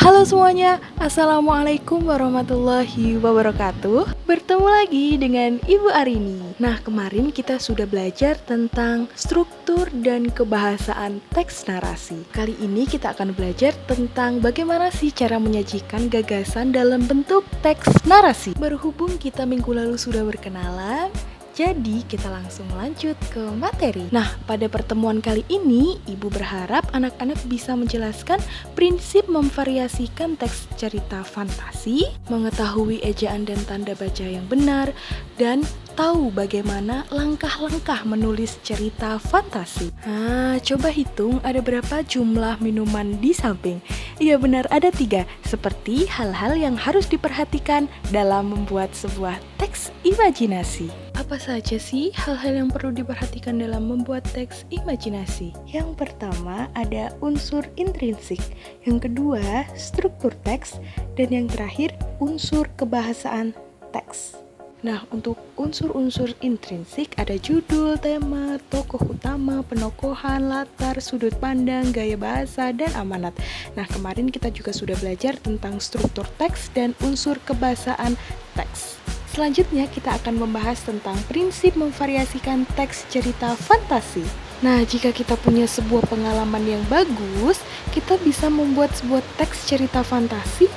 Halo semuanya, Assalamualaikum warahmatullahi wabarakatuh. Bertemu lagi dengan Ibu Arini. Nah, kemarin kita sudah belajar tentang struktur dan kebahasaan teks narasi. Kali ini kita akan belajar tentang bagaimana sih cara menyajikan gagasan dalam bentuk teks narasi. Berhubung kita minggu lalu sudah berkenalan, jadi kita langsung lanjut ke materi. Nah, pada pertemuan kali ini, Ibu berharap anak-anak bisa menjelaskan prinsip memvariasikan teks cerita fantasi, mengetahui ejaan dan tanda baca yang benar, dan tahu bagaimana langkah-langkah menulis cerita fantasi. Nah, coba hitung ada berapa jumlah minuman di samping. Iya benar, ada 3, seperti hal-hal yang harus diperhatikan dalam membuat sebuah teks imajinasi. Apa saja sih hal-hal yang perlu diperhatikan dalam membuat teks imajinasi? Yang pertama ada unsur intrinsik, yang kedua struktur teks, dan yang terakhir unsur kebahasaan teks. Nah, untuk unsur-unsur intrinsik ada judul, tema, tokoh utama, penokohan, latar, sudut pandang, gaya bahasa, dan amanat. Nah, kemarin kita juga sudah belajar tentang struktur teks dan unsur kebahasaan teks. Selanjutnya kita akan membahas tentang prinsip memvariasikan teks cerita fantasi. Nah, jika kita punya sebuah pengalaman yang bagus, kita bisa membuat sebuah teks cerita fantasi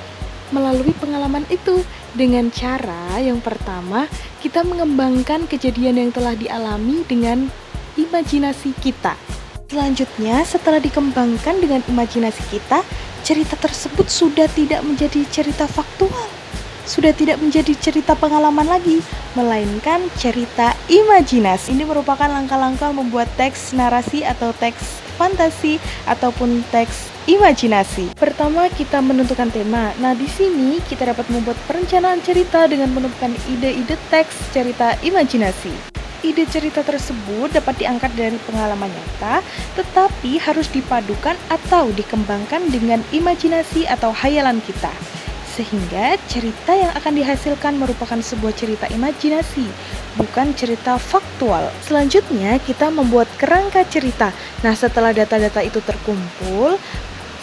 melalui pengalaman itu dengan cara yang pertama, kita mengembangkan kejadian yang telah dialami dengan imajinasi kita. Selanjutnya, setelah dikembangkan dengan imajinasi kita, cerita tersebut sudah tidak menjadi cerita faktual, sudah tidak menjadi cerita pengalaman lagi, melainkan cerita imajinasi. Ini merupakan langkah-langkah membuat teks narasi atau teks fantasi ataupun teks imajinasi. Pertama, kita menentukan tema. Nah, di sini kita dapat membuat perencanaan cerita dengan menentukan ide-ide teks cerita imajinasi. Ide cerita tersebut dapat diangkat dari pengalaman nyata, tetapi harus dipadukan atau dikembangkan dengan imajinasi atau hayalan kita. Sehingga cerita yang akan dihasilkan merupakan sebuah cerita imajinasi, bukan cerita faktual. Selanjutnya, kita membuat kerangka cerita. Nah, setelah data-data itu terkumpul,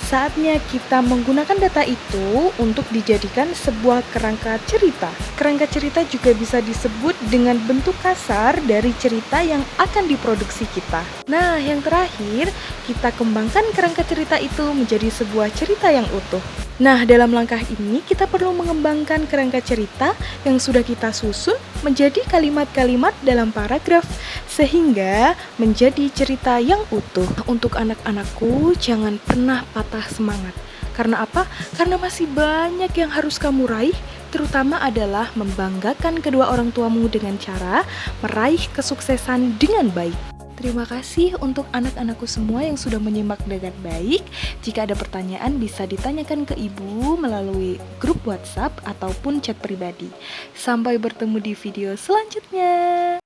saatnya kita menggunakan data itu untuk dijadikan sebuah kerangka cerita. Kerangka cerita juga bisa disebut dengan bentuk kasar dari cerita yang akan diproduksi kita. Nah, yang terakhir, kita kembangkan kerangka cerita itu menjadi sebuah cerita yang utuh. Nah, dalam langkah ini kita perlu mengembangkan kerangka cerita yang sudah kita susun menjadi kalimat-kalimat dalam paragraf sehingga menjadi cerita yang utuh. Untuk anak-anakku, jangan pernah patah semangat. Karena apa? Karena masih banyak yang harus kamu raih, terutama adalah membanggakan kedua orang tuamu dengan cara meraih kesuksesan dengan baik. Terima kasih untuk anak-anakku semua yang sudah menyimak dengan baik. Jika ada pertanyaan bisa ditanyakan ke ibu melalui grup WhatsApp ataupun chat pribadi. Sampai bertemu di video selanjutnya.